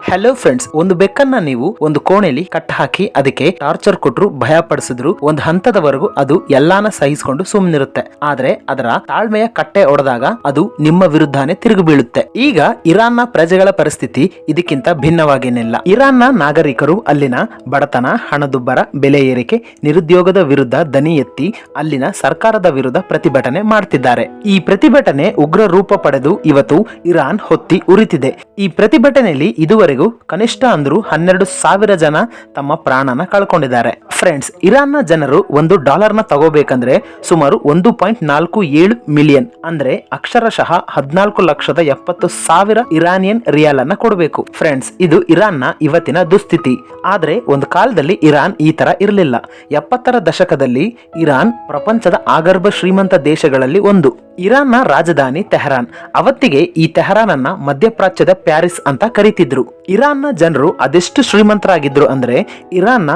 Hello friends, ಒಂದು ಬೆಕ್ಕನ್ನ ನೀವು ಒಂದು ಕೋಣೆಯಲ್ಲಿ ಕಟ್ಟ ಹಾಕಿ ಅದಕ್ಕೆ ಟಾರ್ಚರ್ ಕೊಟ್ರು, ಭಯ ಪಡಿಸಿದ್ರು ಒಂದು ಹಂತದವರೆಗೂ ಅದು ಎಲ್ಲಾನ ಸಹಿಸಿಕೊಂಡು ಸುಮ್ಮನಿರುತ್ತೆ. ಆದ್ರೆ ಅದರ ತಾಳ್ಮೆಯ ಕಟ್ಟೆ ಒಡೆದಾಗ ಅದು ನಿಮ್ಮ ವಿರುದ್ಧನೇ ತಿರುಗಿ ಬೀಳುತ್ತೆ. ಈಗ ಇರಾನ್ನ ಪ್ರಜೆಗಳ ಪರಿಸ್ಥಿತಿ ಇದಕ್ಕಿಂತ ಭಿನ್ನವಾಗೇನಿಲ್ಲ. ಇರಾನ್ನ ನಾಗರಿಕರು ಅಲ್ಲಿನ ಬಡತನ, ಹಣದುಬ್ಬರ, ಬೆಲೆ ಏರಿಕೆ, ನಿರುದ್ಯೋಗದ ವಿರುದ್ಧ ದನಿ ಎತ್ತಿ ಅಲ್ಲಿನ ಸರ್ಕಾರದ ವಿರುದ್ಧ ಪ್ರತಿಭಟನೆ ಮಾಡ್ತಿದ್ದಾರೆ. ಈ ಪ್ರತಿಭಟನೆ ಉಗ್ರ ರೂಪ ಪಡೆದು ಇವತ್ತು ಇರಾನ್ ಹೊತ್ತಿ ಉರಿತಿದೆ. ಈ ಪ್ರತಿಭಟನೆಯಲ್ಲಿ ಇದುವರೆಗೂ ಕನಿಷ್ಠ ಅಂದ್ರೂ 12,000 ಜನ ತಮ್ಮ ಪ್ರಾಣನ ಕಳ್ಕೊಂಡಿದ್ದಾರೆ. ಫ್ರೆಂಡ್ಸ್, ಇರಾನ್ನ ಜನರು $1 ತಗೋಬೇಕಂದ್ರೆ ಸುಮಾರು 1.47 ಮಿಲಿಯನ್ ಅಂದ್ರೆ ಅಕ್ಷರಶಃ 14,70,000 ಇರಾನಿಯನ್ ರಿಯಾಲ್ ಅನ್ನ ಕೊಡಬೇಕು. ಫ್ರೆಂಡ್ಸ್, ಇದು ಇರಾನ್ನ ಇವತ್ತಿನ ದುಸ್ಥಿತಿ. ಆದ್ರೆ ಒಂದು ಕಾಲದಲ್ಲಿ ಇರಾನ್ ಈ ತರ ಇರಲಿಲ್ಲ. 70ರ ದಶಕದಲ್ಲಿ ಇರಾನ್ ಪ್ರಪಂಚದ ಆಗರ್ಭ ಶ್ರೀಮಂತ ದೇಶಗಳಲ್ಲಿ ಒಂದು. ಇರಾನ್ನ ರಾಜಧಾನಿ ತೆಹರಾನ್. ಅವತ್ತಿಗೆ ಈ ತೆಹರಾನ್ ಅನ್ನ ಮಧ್ಯಪ್ರಾಚ್ಯದ ಪ್ಯಾರಿಸ್ ಅಂತ ಕರೀತಿದ್ರು. ಇರಾನ್ನ ಜನರು ಅದೆಷ್ಟು ಶ್ರೀಮಂತರಾಗಿದ್ರು ಅಂದ್ರೆ ಇರಾನ್ನ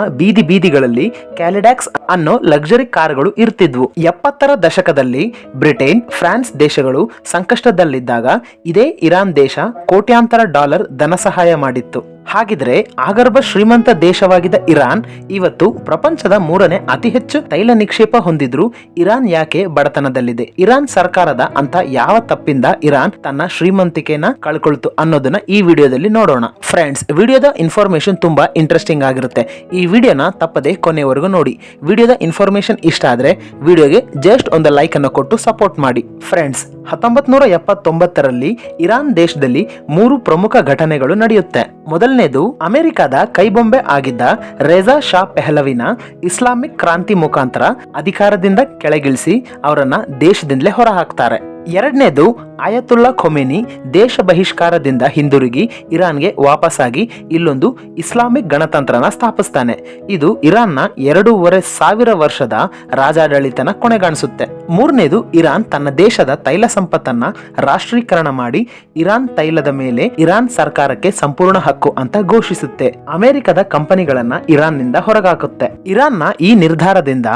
ಬೀದಿಗಳಲ್ಲಿ ಕ್ಯಾಲಿಡಾಕ್ಸ್ ಅನ್ನೋ ಲಕ್ಸರಿ ಕಾರ್ಗಳು ಇರ್ತಿದ್ವು. 70ರ ದಶಕದಲ್ಲಿ ಬ್ರಿಟನ್, ಫ್ರಾನ್ಸ್ ದೇಶಗಳು ಸಂಕಷ್ಟದಲ್ಲಿದ್ದಾಗ ಇದೇ ಇರಾನ್ ದೇಶ ಕೋಟ್ಯಾಂತರ ಡಾಲರ್ ಧನ ಸಹಾಯ ಮಾಡಿತ್ತು. ಹಾಗಿದ್ರೆ ಆಗರ್ಭ ಶ್ರೀಮಂತ ದೇಶವಾಗಿದ್ದ ಇರಾನ್ ಇವತ್ತು ಪ್ರಪಂಚದ 3ನೇ ಅತಿ ಹೆಚ್ಚು ತೈಲ ನಿಕ್ಷೇಪ ಹೊಂದಿದ್ರು ಇರಾನ್ ಯಾಕೆ ಬಡತನದಲ್ಲಿದೆ? ಇರಾನ್ ಸರ್ಕಾರದ ಅಂತ ಯಾವ ತಪ್ಪಿಂದ ಇರಾನ್ ತನ್ನ ಶ್ರೀಮಂತಿಕೆನ ಕಳ್ಕೊಳ್ತು ಅನ್ನೋದನ್ನ ಈ ವಿಡಿಯೋದಲ್ಲಿ ನೋಡೋಣ. ಫ್ರೆಂಡ್ಸ್, ವಿಡಿಯೋದ ಇನ್ಫಾರ್ಮೇಶನ್ ತುಂಬಾ ಇಂಟ್ರೆಸ್ಟಿಂಗ್ ಆಗಿರುತ್ತೆ. ಈ ವಿಡಿಯೋನ ತಪ್ಪದೆ ಕೊನೆವರೆಗೂ ನೋಡಿ. ವಿಡಿಯೋದ ಇನ್ಫಾರ್ಮೇಶನ್ ಇಷ್ಟ ಆದ್ರೆ ವಿಡಿಯೋಗೆ ಜಸ್ಟ್ ಒಂದು ಲೈಕ್ ಅನ್ನು ಕೊಟ್ಟು ಸಪೋರ್ಟ್ ಮಾಡಿ. ಫ್ರೆಂಡ್ಸ್, 1979ರಲ್ಲಿ ಇರಾನ್ ದೇಶದಲ್ಲಿ 3 ಪ್ರಮುಖ ಘಟನೆಗಳು ನಡೆಯುತ್ತೆ. ಮೊದಲನೇದು, ಅಮೆರಿಕದ ಕೈಬೊಂಬೆ ಆಗಿದ್ದ ರೇಜಾ ಶಾ ಪೆಹಲವಿನ ಇಸ್ಲಾಮಿಕ್ ಕ್ರಾಂತಿ ಮುಖಾಂತರ ಅಧಿಕಾರದಿಂದ ಕೆಳಗಿಳಿಸಿ ಅವರನ್ನ ದೇಶದಿಂದಲೇ ಹೊರ ಹಾಕ್ತಾರೆ. ಎರಡನೇದು, ಆಯತುಲ್ಲಾ ಖೊಮೇನಿ ದೇಶ ಬಹಿಷ್ಕಾರದಿಂದ ಹಿಂದಿರುಗಿ ಇರಾನ್ಗೆ ವಾಪಸ್ಸಾಗಿ ಇಲ್ಲೊಂದು ಇಸ್ಲಾಮಿಕ್ ಗಣತಂತ್ರನ ಸ್ಥಾಪಿಸ್ತಾನೆ. ಇದು ಇರಾನ್ನ 2,500 ವರ್ಷದ ರಾಜಾಡಳಿತನ ಕೊನೆಗಾಣಿಸುತ್ತೆ. ಮೂರನೇದು, ಇರಾನ್ ತನ್ನ ದೇಶದ ತೈಲ ಸಂಪತ್ತನ್ನ ರಾಷ್ಟ್ರೀಕರಣ ಮಾಡಿ ಇರಾನ್ ತೈಲದ ಮೇಲೆ ಇರಾನ್ ಸರ್ಕಾರಕ್ಕೆ ಸಂಪೂರ್ಣ ಹಕ್ಕು ಅಂತ ಘೋಷಿಸುತ್ತೆ. ಅಮೆರಿಕದ ಕಂಪನಿಗಳನ್ನ ಇರಾನ್ ನಿಂದ ಹೊರಗಾಕುತ್ತೆ. ಇರಾನ್ನ ಈ ನಿರ್ಧಾರದಿಂದ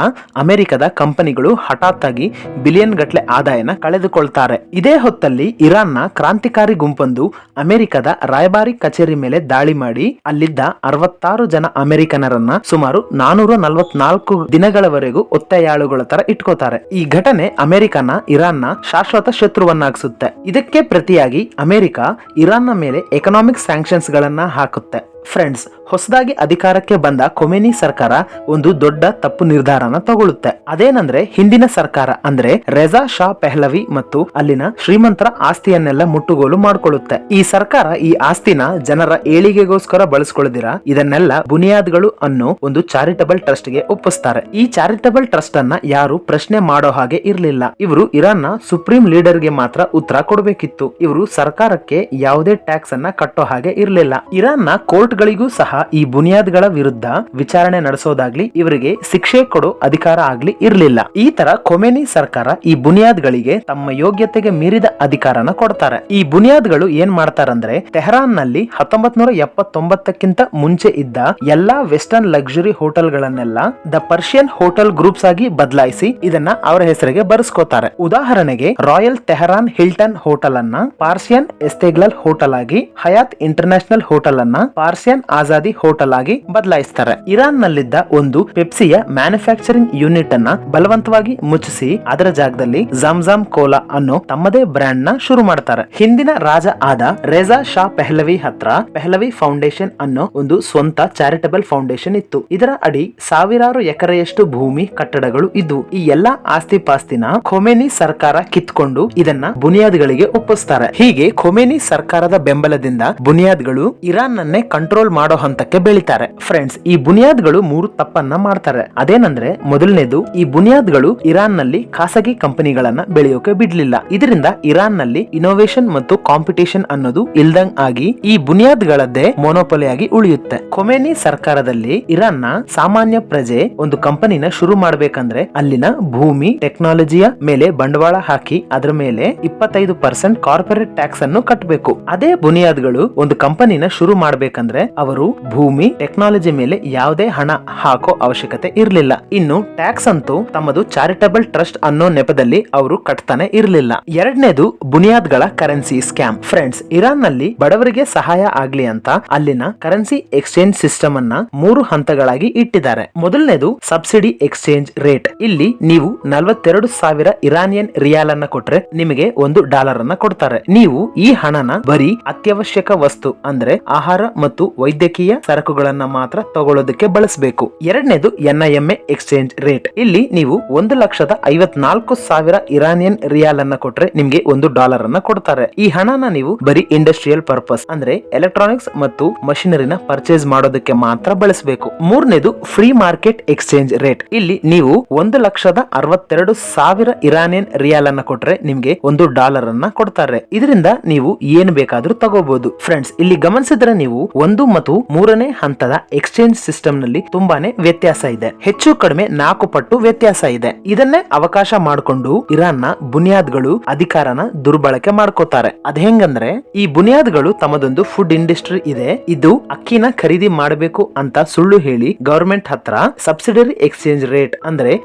ಅಮೆರಿಕದ ಕಂಪನಿಗಳು ಹಠಾತ್ ಆಗಿ ಬಿಲಿಯನ್ ಗಟ್ಟಲೆ ಆದಾಯನ ಕಳೆದುಕೊಳ್ತಾರೆ. ಇದೇ ಹೊತ್ತಲ್ಲಿ ಇರಾನ್ನ ಕ್ರಾಂತಿಕಾರಿ ಗುಂಪೊಂದು ಅಮೆರಿಕದ ರಾಯಭಾರಿ ಕಚೇರಿ ಮೇಲೆ ದಾಳಿ ಮಾಡಿ ಅಲ್ಲಿದ್ದ 66 ಜನ ಅಮೆರಿಕನರನ್ನ ಸುಮಾರು 444 ದಿನಗಳವರೆಗೂ ಒತ್ತೆಯಾಳುಗಳ ತರ ಇಟ್ಕೋತಾರೆ. ಈ ಘಟನೆ ಅಮೆರಿಕನ ಇರಾನ್ನ ಶಾಶ್ವತ ಶತ್ರುವನ್ನಾಗಿಸುತ್ತೆ. ಇದಕ್ಕೆ ಪ್ರತಿಯಾಗಿ ಅಮೆರಿಕ ಇರಾನ್ನ ಮೇಲೆ ಎಕನಾಮಿಕ್ ಸ್ಯಾಂಕ್ಷನ್ಸ್ ಗಳನ್ನ ಹಾಕುತ್ತೆ. ಫ್ರೆಂಡ್ಸ್, ಹೊಸದಾಗಿ ಅಧಿಕಾರಕ್ಕೆ ಬಂದ ಖೊಮೇನಿ ಸರ್ಕಾರ ಒಂದು ದೊಡ್ಡ ತಪ್ಪು ನಿರ್ಧಾರನ ತಗೊಳ್ಳುತ್ತೆ. ಅದೇನಂದ್ರೆ ಹಿಂದಿನ ಸರ್ಕಾರ ಅಂದ್ರೆ ರೇಜಾ ಶಾ ಪೆಹಲವಿ ಮತ್ತು ಅಲ್ಲಿನ ಶ್ರೀಮಂತರ ಆಸ್ತಿಯನ್ನೆಲ್ಲ ಮುಟ್ಟುಗೋಲು ಮಾಡ್ಕೊಳ್ಳುತ್ತೆ. ಈ ಸರ್ಕಾರ ಈ ಆಸ್ತಿನ ಜನರ ಏಳಿಗೆಗೋಸ್ಕರ ಬಳಸ್ಕೊಳ್ಳದಿರ ಇದನ್ನೆಲ್ಲ ಬುನಿಯಾದ್ಗಳು ಅನ್ನೋ ಒಂದು ಚಾರಿಟಬಲ್ ಟ್ರಸ್ಟ್ ಗೆ ಒಪ್ಪಿಸ್ತಾರೆ. ಈ ಚಾರಿಟಬಲ್ ಟ್ರಸ್ಟ್ ಅನ್ನ ಯಾರು ಪ್ರಶ್ನೆ ಮಾಡೋ ಹಾಗೆ ಇರ್ಲಿಲ್ಲ. ಇವರು ಇರಾನ್ನ ಸುಪ್ರೀಂ ಲೀಡರ್ ಗೆ ಮಾತ್ರ ಉತ್ತರ ಕೊಡಬೇಕಿತ್ತು. ಇವರು ಸರ್ಕಾರಕ್ಕೆ ಯಾವುದೇ ಟ್ಯಾಕ್ಸ್ ಅನ್ನ ಕಟ್ಟೋ ಹಾಗೆ ಇರ್ಲಿಲ್ಲ. ಇರಾನ್ನ ಕೋರ್ಟ್ ಗಳಿಗೂ ಸಹ ಈ ಬುನಿಯಾದ್ಗಳ ವಿರುದ್ಧ ವಿಚಾರಣೆ ನಡೆಸೋದಾಗ್ಲಿ ಇವರಿಗೆ ಶಿಕ್ಷೆ ಕೊಡೋ ಅಧಿಕಾರ ಆಗ್ಲಿ ಇರ್ಲಿಲ್ಲ. ಈ ತರ ಖೊಮೇನಿ ಸರ್ಕಾರ ಈ ಬುನಿಯಾದ್ಗಳಿಗೆ ತಮ್ಮ ಯೋಗ್ಯತೆಗೆ ಮೀರಿದ ಅಧಿಕಾರನ ಕೊಡ್ತಾರೆ. ಈ ಬುನಿಯಾದ್ಗಳು ಏನ್ ಮಾಡ್ತಾರಂದ್ರೆ ತೆಹರಾನ್ ನಲ್ಲಿ 1979ಕ್ಕಿಂತ ಮುಂಚೆ ಇದ್ದ ಎಲ್ಲಾ ವೆಸ್ಟರ್ನ್ ಲಕ್ಸುರಿ ಹೋಟೆಲ್ ಗಳನ್ನೆಲ್ಲ ದ ಪರ್ಷಿಯನ್ ಹೋಟೆಲ್ ಗ್ರೂಪ್ಸ್ ಆಗಿ ಬದಲಾಯಿಸಿ ಇದನ್ನ ಅವರ ಹೆಸರಿಗೆ ಬರೆಸ್ಕೋತಾರೆ. ಉದಾಹರಣೆಗೆ ರಾಯಲ್ ತೆಹರಾನ್ ಹಿಲ್ಟನ್ ಹೋಟೆಲ್ ಅನ್ನ ಪಾರ್ಸಿಯನ್ ಎಸ್ತೆಗ್ಲಲ್ ಹೋಟೆಲ್ ಆಗಿ, ಹಯಾತ್ ಇಂಟರ್ನ್ಯಾಷನಲ್ ಹೋಟೆಲ್ ಅನ್ನ ಪಾರ್ಸಿಯನ್ ಆಜಾದಿ ಹೋಟೆಲ್ ಆಗಿ ಬದಲಾಯಿಸ್ತಾರೆ. ಇರಾನ್ ನಲ್ಲಿದ್ದ ಒಂದು ಪೆಪ್ಸಿಯ ಮ್ಯಾನುಫ್ಯಾಕ್ಚರಿಂಗ್ ಯೂನಿಟ್ ಅನ್ನ ಬಲವಂತವಾಗಿ ಮುಚ್ಚಿಸಿ ಅದರ ಜಾಗದಲ್ಲಿ ಜಮ್ಜಮ್ ಕೋಲಾ ಅನ್ನೋ ತಮ್ಮದೇ ಬ್ರ್ಯಾಂಡ್ ನ ಶುರು ಮಾಡ್ತಾರೆ. ಹಿಂದಿನ ರಾಜ ಆದ ರೇಜಾ ಶಾ ಪೆಹಲವಿ ಹತ್ರ ಪೆಹಲವಿ ಫೌಂಡೇಶನ್ ಅನ್ನೋ ಒಂದು ಸ್ವಂತ ಚಾರಿಟಬಲ್ ಫೌಂಡೇಶನ್ ಇತ್ತು. ಇದರ ಅಡಿ ಸಾವಿರಾರು ಎಕರೆಯಷ್ಟು ಭೂಮಿ, ಕಟ್ಟಡಗಳು ಇದ್ವು. ಈ ಎಲ್ಲಾ ಆಸ್ತಿ ಪಾಸ್ತಿನ ಖೊಮೇನಿ ಸರ್ಕಾರ ಕಿತ್ಕೊಂಡು ಇದನ್ನ ಬುನಿಯಾದ್ಗಳಿಗೆ ಒಪ್ಪಿಸ್ತಾರೆ. ಹೀಗೆ ಖೊಮೇನಿ ಸರ್ಕಾರದ ಬೆಂಬಲದಿಂದ ಬುನಿಯಾದ್ಗಳು ಇರಾನ್ ನನ್ನೇ ಕಂಟ್ರೋಲ್ ಮಾಡೋ ಹಂತಕ್ಕೆ ಬೆಳಿತಾರೆ. ಫ್ರೆಂಡ್ಸ್, ಈ ಬುನಿಯಾದ್ಗಳು 3 ತಪ್ಪನ್ನ ಮಾಡ್ತಾರೆ. ಅದೇನಂದ್ರೆ ಮೊದಲನೇದು, ಈ ಬುನಿಯಾದ್ಗಳು ಇರಾನ್ ನಲ್ಲಿ ಖಾಸಗಿ ಕಂಪನಿಗಳನ್ನ ಬೆಳೆಯೋಕೆ ಬಿಡ್ಲಿಲ್ಲ. ಇದರಿಂದ ಇರಾನ್ ನಲ್ಲಿ ಇನೋವೇಷನ್ ಮತ್ತು ಕಾಂಪಿಟೇಷನ್ ಅನ್ನೋದು ಇಲ್ದಂಗ್ ಆಗಿ ಈ ಬುನಿಯಾದ್ಗಳದ್ದೇ ಮೊನೋಪೊಲಿ ಆಗಿ ಉಳಿಯುತ್ತೆ. ಖೊಮೇನಿ ಸರ್ಕಾರದಲ್ಲಿ ಇರಾನ್ನ ಸಾಮಾನ್ಯ ಪ್ರಜೆ ಒಂದು ಕಂಪನಿನ ಶುರು ಮಾಡ್ಬೇಕಂದ್ರೆ ಅಲ್ಲಿನ ಭೂಮಿ, ಟೆಕ್ನಾಲಜಿಯ ಮೇಲೆ ಬಂಡವಾಳ ಹಾಕಿ ಅದರ ಮೇಲೆ 25% ಕಾರ್ಪೊರೇಟ್ ಟ್ಯಾಕ್ಸ್ ಅನ್ನು ಕಟ್ಟಬೇಕು. ಅದೇ ಬುನಿಯಾದ್ಗಳು ಒಂದು ಕಂಪನಿನ ಶುರು ಮಾಡ್ಬೇಕಂದ್ರೆ ಅವರು ಭೂಮಿ ಟೆಕ್ನಾಲಜಿ ಮೇಲೆ ಯಾವುದೇ ಹಣ ಹಾಕೋ ಅವಶ್ಯಕತೆ ಇರಲಿಲ್ಲ. ಇನ್ನು ಟ್ಯಾಕ್ಸ್ ಅಂತೂ ತಮ್ಮದು ಚಾರಿಟಬಲ್ ಟ್ರಸ್ಟ್ ಅನ್ನೋ ನೆಪದಲ್ಲಿ ಅವರು ಕಟ್ತಾನೆ ಇರಲಿಲ್ಲ. ಎರಡನೇದು ಬುನಿಯಾದ್ಗಳ ಕರೆನ್ಸಿ ಸ್ಕ್ಯಾಮ್. ಫ್ರೆಂಡ್ಸ್, ಇರಾನ್ ನಲ್ಲಿ ಬಡವರಿಗೆ ಸಹಾಯ ಆಗ್ಲಿ ಅಂತ ಅಲ್ಲಿನ ಕರೆನ್ಸಿ ಎಕ್ಸ್ಚೇಂಜ್ ಸಿಸ್ಟಮ್ ಅನ್ನ 3 ಹಂತಗಳಾಗಿ ಇಟ್ಟಿದ್ದಾರೆ. ಮೊದಲನೇದು ಸಬ್ಸಿಡಿ ಎಕ್ಸ್ಚೇಂಜ್ ರೇಟ್. ಇಲ್ಲಿ ನೀವು 42,000 ಇರಾನಿಯನ್ ರಿಯಾಲ್ ಅನ್ನ ಕೊಟ್ರೆ ನಿಮಗೆ $1 ಅನ್ನ ಕೊಡ್ತಾರೆ. ನೀವು ಈ ಹಣನ ಬರೀ ಅತ್ಯವಶ್ಯಕ ವಸ್ತು ಅಂದ್ರೆ ಆಹಾರ ಮತ್ತು ವೈದ್ಯಕೀಯ ಸರಕುಗಳನ್ನ ಮಾತ್ರ ತಗೊಳ್ಳೋದಕ್ಕೆ ಬಳಸಬೇಕು. ಎರಡನೇದು NIMA ಎಕ್ಸ್ಚೇಂಜ್ ರೇಟ್. ಇಲ್ಲಿ ನೀವು 1,54,000 ಇರಾನಿಯನ್ ರಿಯಾಲ್ ಅನ್ನ ಕೊಟ್ರೆ ನಿಮ್ಗೆ $1 ಅನ್ನ ಕೊಡ್ತಾರೆ. ಈ ಹಣನ ನೀವು ಬರೀ ಇಂಡಸ್ಟ್ರಿಯಲ್ ಪರ್ಪಸ್ ಅಂದ್ರೆ ಎಲೆಕ್ಟ್ರಾನಿಕ್ಸ್ ಮತ್ತು ಮಷಿನರಿನ ಪರ್ಚೇಸ್ ಮಾಡೋದಕ್ಕೆ ಮಾತ್ರ ಬಳಸಬೇಕು. ಮೂರನೇದು ಫ್ರೀ ಮಾರ್ಕೆಟ್ ಎಕ್ಸ್ಚೇಂಜ್ ರೇಟ್. ಇಲ್ಲಿ ನೀವು 1,62,000 ಇರಾನಿಯನ್ ರಿಯಾಲ್ ಅನ್ನ ಕೊಟ್ರೆ ನಿಮ್ಗೆ $1 ಅನ್ನ ಕೊಡ್ತಾರೆ. ಇದರಿಂದ ನೀವು ಏನ್ ಬೇಕಾದ್ರೂ ತಗೋಬಹುದು. ಫ್ರೆಂಡ್ಸ್, ಇಲ್ಲಿ ಗಮನಿಸಿದ್ರೆ ನೀವು 1 ಮತ್ತು 3ನೇ ಹಂತದ ಎಕ್ಸ್ಚೇಂಜ್ ಸಿಸ್ಟಮ್ ನಲ್ಲಿ ತುಂಬಾನೇ ವ್ಯತ್ಯಾಸ ಇದೆ. ಹೆಚ್ಚು ಕಡಿಮೆ 4 ಪಟ್ಟು ವ್ಯತ್ಯಾಸ ಇದೆ. ಇದನ್ನೇ ಅವಕಾಶ ಮಾಡಿಕೊಂಡು ಇರಾನ್ ನ ಬುನಿಯಾದ್ಗಳು ಅಧಿಕಾರನ ದುರ್ಬಳಕೆ ಮಾಡ್ಕೋತಾರೆ. ಅದ್ ಹೆಂಗಂದ್ರೆ, ಈ ಬುನಿಯಾದ್ಗಳು ತಮ್ಮದೊಂದು ಫುಡ್ ಇಂಡಸ್ಟ್ರಿ ಇದೆ, ಇದು ಅಕ್ಕಿನ ಖರೀದಿ ಮಾಡಬೇಕು ಅಂತ ಸುಳ್ಳು ಹೇಳಿ ಗವರ್ಮೆಂಟ್ ಹತ್ರ ಸಬ್ಸಿಡರಿ ಎಕ್ಸ್ಚೇಂಜ್ ರೇಟ್ ಅಂದ್ರೆ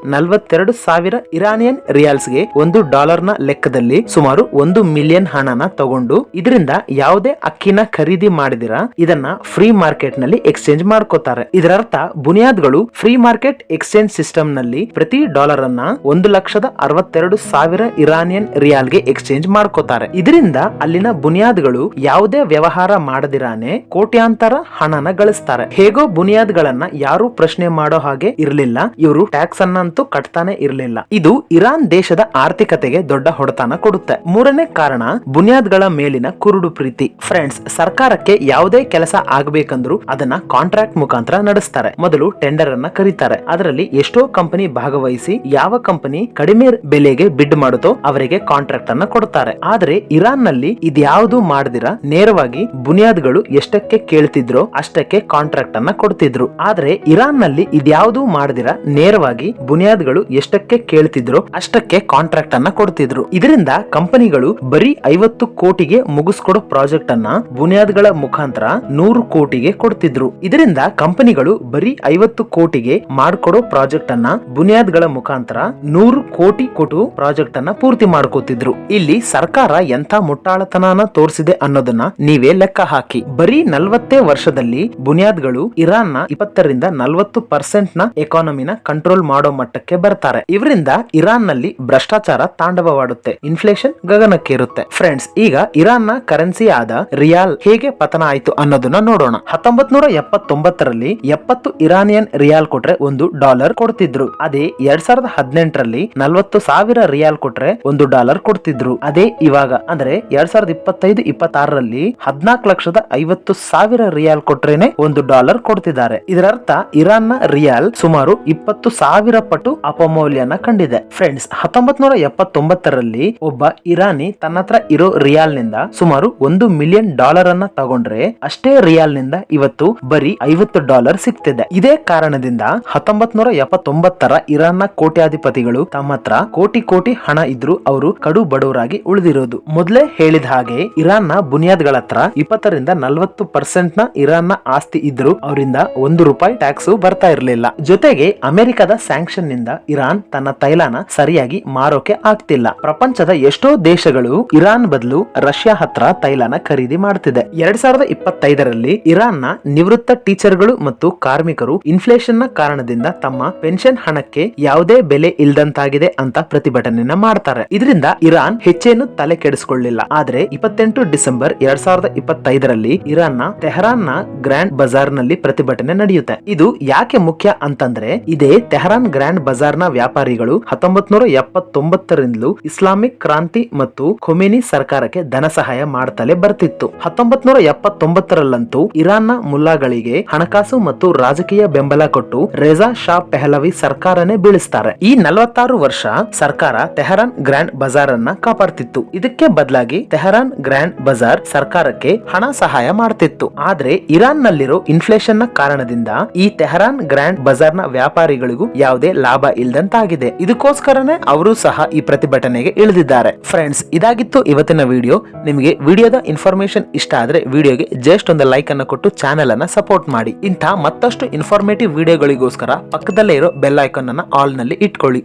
42,000 ಇರಾನಿಯನ್ ರಿಯಾಲ್ಸ್ ಗೆ $1 ನ ಲೆಕ್ಕದಲ್ಲಿ ಸುಮಾರು 1 ಮಿಲಿಯನ್ ಹಣನ ತಗೊಂಡು ಇದರಿಂದ ಯಾವುದೇ ಅಕ್ಕಿನ ಖರೀದಿ ಮಾಡಿದಿರ ಇದನ್ನ ಫ್ರೀ ಮಾರ್ಕೆಟ್ ನಲ್ಲಿ ಎಕ್ಸ್ಚೇಂಜ್ ಮಾಡ್ಕೋತಾರೆ. ಇದರರ್ಥ ಬುನಿಯಾದ್ಗಳು ಫ್ರೀ ಮಾರ್ಕೆಟ್ ಎಕ್ಸ್ಚೇಂಜ್ ಸಿಸ್ಟಮ್ ನಲ್ಲಿ ಪ್ರತಿ $1 ಅನ್ನ 1,62,000 ಇರಾನಿಯನ್ ರಿಯಾಲ್ ಗೆ ಎಕ್ಸ್ಚೇಂಜ್ ಮಾಡ್ಕೋತಾರೆ. ಇದರಿಂದ ಅಲ್ಲಿನ ಬುನಿಯಾದ್ಗಳು ಯಾವುದೇ ವ್ಯವಹಾರ ಮಾಡದಿರಾನೆ ಕೋಟ್ಯಾಂತರ ಹಣನ ಗಳಿಸ್ತಾರೆ. ಹೇಗೋ ಬುನಿಯಾದ್ಗಳನ್ನ ಯಾರು ಪ್ರಶ್ನೆ ಮಾಡೋ ಹಾಗೆ ಇರಲಿಲ್ಲ, ಇವರು ಟ್ಯಾಕ್ಸ್ ಅನ್ನಂತೂ ಕಟ್ತಾನೆ ಇರಲಿಲ್ಲ. ಇದು ಇರಾನ್ ದೇಶದ ಆರ್ಥಿಕತೆಗೆ ದೊಡ್ಡ ಹೊಡೆತನ ಕೊಡುತ್ತೆ. ಮೂರನೇ ಕಾರಣ ಬುನಿಯಾದ್ಗಳ ಮೇಲಿನ ಕುರುಡು ಪ್ರೀತಿ. ಫ್ರೆಂಡ್ಸ್, ಸರ್ಕಾರಕ್ಕೆ ಯಾವುದೇ ಕೆಲಸ ಆಗ್ಬೇಕಂದ್ರೂ ಅದನ್ನ ಕಾಂಟ್ರಾಕ್ಟ್ ಮುಖಾಂತರ ನಡೆಸ್ತಾರೆ. ಮೊದಲು ಟೆಂಡರ್ ಅನ್ನ ಕರೀತಾರೆ. ಅದರಲ್ಲಿ ಎಷ್ಟೋ ಕಂಪನಿ ಭಾಗವಹಿಸಿ ಯಾವ ಕಂಪನಿ ಕಡಿಮೆ ಬೆಲೆಗೆ ಬಿಡ್ ಮಾಡುತ್ತೋ ಅವರಿಗೆ ಕಾಂಟ್ರಾಕ್ಟ್ ಅನ್ನ ಕೊಡ್ತಾರೆ. ಆದ್ರೆ ಇರಾನ್ ನಲ್ಲಿ ಇದ್ಯಾವುದು ಮಾಡದಿರ ನೇರವಾಗಿ ಬುನಿಯಾದ್ಗಳು ಎಷ್ಟಕ್ಕೆ ಕೇಳ್ತಿದ್ರೋ ಅಷ್ಟಕ್ಕೆ ಕಾಂಟ್ರಾಕ್ಟ್ ಅನ್ನ ಕೊಡ್ತಿದ್ರು. ಆದ್ರೆ ಇರಾನ್ ನಲ್ಲಿ ಇದ್ಯಾವುದು ಮಾಡದಿರ ನೇರವಾಗಿ ಬುನಿಯಾದ್ಗಳು ಎಷ್ಟಕ್ಕೆ ಕೇಳ್ತಿದ್ರೋ ಅಷ್ಟಕ್ಕೆ ಕಾಂಟ್ರಾಕ್ಟ್ ಅನ್ನ ಕೊಡ್ತಿದ್ರು. ಇದರಿಂದ ಕಂಪನಿಗಳು ಬರೀ 50 ಕೋಟಿಗೆ ಮುಗಿಸ್ಕೊಡೋ ಪ್ರಾಜೆಕ್ಟ್ ಅನ್ನ ಬುನಿಯಾದ್ಗಳ ಮುಖಾಂತರ 100 ಕೋಟಿಗೆ ಕೊಡ್ತಿದ್ರು. ಇದರಿಂದ ಕಂಪನಿಗಳು ಬರೀ 50 ಕೋಟಿಗೆ ಮಾಡ್ಕೊಡೋ ಪ್ರಾಜೆಕ್ಟ್ ಅನ್ನ ಬುನಿಯಾದ್ಗಳ ಮುಖಾಂತರ 100 ಕೋಟಿ ಕೊಟ್ಟು ಪ್ರಾಜೆಕ್ಟ್ ಅನ್ನ ಪೂರ್ತಿ ಮಾಡ್ಕೋತಿದ್ರು. ಇಲ್ಲಿ ಸರ್ಕಾರ ಎಂಥ ಮುಟ್ಟಾಳತನ ತೋರಿಸಿದೆ ಅನ್ನೋದನ್ನ ನೀವೇ ಲೆಕ್ಕ ಹಾಕಿ. ಬರೀ 40 ವರ್ಷದಲ್ಲಿ ಬುನಿಯಾದ್ಗಳು ಇರಾನ್ ನ 20ರಿಂದ 40% ನ ಎಕಾನಮಿನ ಕಂಟ್ರೋಲ್ ಮಾಡೋ ಮಟ್ಟಕ್ಕೆ ಬರ್ತಾರೆ. ಇವರಿಂದ ಇರಾನ್ ನಲ್ಲಿ ಭ್ರಷ್ಟಾಚಾರ ತಾಂಡವವಾಡುತ್ತೆ, ಇನ್ಫ್ಲೇಷನ್ ಗಗನಕ್ಕೇರುತ್ತೆ. ಫ್ರೆಂಡ್ಸ್, ಈಗ ಇರಾನ್ ನ ಕರೆನ್ಸಿ ಆದ ರಿಯಾಲ್ ಹೇಗೆ ಪತನ ಆಯ್ತು ಅನ್ನೋದನ್ನ ನೋಡೋಣ. 1979ರಲ್ಲಿ 70 ಇರಾನಿಯನ್ ರಿಯಾಲ್ ಕೊಟ್ರೆ $1 ಕೊಡ್ತಿದ್ರು. ಅದೇ 2018ರಲ್ಲಿ 40,000 ರಿಯಾಲ್ ಕೊಟ್ರೆ $1 ಕೊಡ್ತಿದ್ರು. ಅದೇ ಇವಾಗ ಅಂದ್ರೆ 2025-26ರಲ್ಲಿ 14,50,000 ರಿಯಾಲ್ ಕೊಟ್ರೇನೆ $1 ಕೊಡ್ತಿದ್ದಾರೆ. ಇದರರ್ಥ ಇರಾನ್ ನ ರಿಯಾಲ್ ಸುಮಾರು 20,000 ಪಟ್ಟು ಅಪಮೌಲ್ಯನ ಕಂಡಿದೆ. ಫ್ರೆಂಡ್ಸ್, 1979ರಲ್ಲಿ ಒಬ್ಬ ಇರಾನಿ ತನ್ನತ್ರ ಇರೋ ರಿಯಾಲ್ ನಿಂದ ಸುಮಾರು $1 ಮಿಲಿಯನ್ ಅನ್ನ ತಗೊಂಡ್ರೆ ಅಷ್ಟೇ ರಿಯಾಲ್ ನಿಂದ ಇವತ್ತು ಬರೀ $50 ಸಿಗ್ತಿದೆ. ಇದೇ ಕಾರಣದಿಂದ 1979ರ ಇರಾನ್ ನ ಕೋಟ್ಯಾಧಿಪತಿಗಳು ತಮ್ಮ ಹತ್ರ ಕೋಟಿ ಹಣ ಇದ್ರು ಅವರು ಕಡು ಬಡವರಾಗಿ ಉಳಿದಿರೋದು. ಮೊದಲೇ ಹೇಳಿದ ಹಾಗೆ ಇರಾನ್ ನ ಬುನಿಯಾದ್ಗಳ ಹತ್ರ 20ರಿಂದ 40% ನ ಇರಾನ್ ನ ಆಸ್ತಿ ಇದ್ರು ಅವರಿಂದ $1 ಟ್ಯಾಕ್ಸ್ ಬರ್ತಾ ಇರಲಿಲ್ಲ. ಜೊತೆಗೆ ಅಮೆರಿಕದ ಸ್ಯಾಂಕ್ಷನ್ ನಿಂದ ಇರಾನ್ ತನ್ನ ತೈಲನ ಸರಿಯಾಗಿ ಮಾರೋಕೆ ಆಗ್ತಿಲ್ಲ. ಪ್ರಪಂಚದ ಎಷ್ಟೋ ದೇಶಗಳು ಇರಾನ್ ಬದಲು ರಷ್ಯಾ ಹತ್ರ ತೈಲನ ಖರೀದಿ ಮಾಡ್ತಿದೆ. 2025ರಲ್ಲಿ ಇರಾನ್ ನ ನಿವೃತ್ತ ಟೀಚರ್ಗಳು ಮತ್ತು ಕಾರ್ಮಿಕರು ಇನ್ಫ್ಲೇಷನ್ ನ ಕಾರಣದಿಂದ ತಮ್ಮ ಪೆನ್ಷನ್ ಹಣಕ್ಕೆ ಯಾವುದೇ ಬೆಲೆ ಇಲ್ದಂತಾಗಿದೆ ಅಂತ ಪ್ರತಿಭಟನೆಯನ್ನ ಮಾಡ್ತಾರೆ. ಇದರಿಂದ ಇರಾನ್ ಹೆಚ್ಚೇನು ತಲೆ ಕೆಡಿಸಿಕೊಳ್ಳಿಲ್ಲ. ಆದ್ರೆ 28 ಡಿಸೆಂಬರ್ 2025ರಲ್ಲಿ ಇರಾನ್ ನ ತೆಹರಾನ್ ನ ಗ್ರ್ಯಾಂಡ್ ಬಜಾರ್ ನಲ್ಲಿ ಪ್ರತಿಭಟನೆ ನಡೆಯುತ್ತೆ. ಇದು ಯಾಕೆ ಮುಖ್ಯ ಅಂತಂದ್ರೆ ಇದೇ ತೆಹರಾನ್ ಗ್ರ್ಯಾಂಡ್ ಬಜಾರ್ ನ ವ್ಯಾಪಾರಿಗಳು 1979ರಿಂದಲೂ ಇಸ್ಲಾಮಿಕ್ ಕ್ರಾಂತಿ ಮತ್ತು ಖೊಮೇನಿ ಸರ್ಕಾರಕ್ಕೆ ಧನ ಸಹಾಯ ಮಾಡ್ತಲೇ ಬರ್ತಿತ್ತು. 1979ರಲ್ಲಂತೂ ಇರಾನ್ ನ ಮುಲ್ಲಾಗಳಿಗೆ ಹಣಕಾಸು ಮತ್ತು ರಾಜಕೀಯ ಬೆಂಬಲ ಕೊಟ್ಟು ರೇಜಾ ಶಾ ಪೆಹಲವಿ ಸರ್ಕಾರನೇ ಬೀಳಿಸ್ತಾರೆ. ಈ 46 ವರ್ಷ ಸರ್ಕಾರ ತೆಹರಾನ್ ಗ್ರ್ಯಾಂಡ್ ಬಜಾರ್ ಅನ್ನ ಕಾಪಾಡ್ತಿತ್ತು. ಇದಕ್ಕೆ ಬದಲಾಗಿ ತೆಹರಾನ್ ಗ್ರ್ಯಾಂಡ್ ಬಜಾರ್ ಸರ್ಕಾರಕ್ಕೆ ಹಣ ಸಹಾಯ ಮಾಡ್ತಿತ್ತು. ಆದ್ರೆ ಇರಾನ್ ನಲ್ಲಿರೋ ಇನ್ಫ್ಲೇಷನ್ ನ ಕಾರಣದಿಂದ ಈ ತೆಹರಾನ್ ಗ್ರ್ಯಾಂಡ್ ಬಜಾರ್ ನ ವ್ಯಾಪಾರಿಗಳಿಗೂ ಯಾವುದೇ ಲಾಭ ಇಲ್ದಂತಾಗಿದೆ. ಇದಕ್ಕೋಸ್ಕರನೇ ಅವರು ಸಹ ಈ ಪ್ರತಿಭಟನೆಗೆ ಇಳಿದಿದ್ದಾರೆ. ಫ್ರೆಂಡ್ಸ್, ಇದಾಗಿತ್ತು ಇವತ್ತಿನ ವಿಡಿಯೋ. ನಿಮಗೆ ವಿಡಿಯೋದ ಇನ್ಫಾರ್ಮೇಶನ್ ಇಷ್ಟ ಆದ್ರೆ ವಿಡಿಯೋಗೆ ಜಸ್ಟ್ ಒಂದು ಲೈಕ್ ಲೈಕ್ ಅನ್ನು ಕೊಟ್ಟು ಚಾನೆಲ್ ಅನ್ನ ಸಪೋರ್ಟ್ ಮಾಡಿ. ಇಂಥ ಮತ್ತಷ್ಟು ಇನ್ಫಾರ್ಮೇಟಿವ್ ವಿಡಿಯೋಗಳಿಗೋಸ್ಕರ ಪಕ್ಕದಲ್ಲೇ ಇರೋ ಬೆಲ್ ಐಕಾನ್ ಅನ್ನ ಆಲ್ ನಲ್ಲಿ ಇಟ್ಕೊಳ್ಳಿ.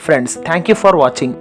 Friends, thank you for watching.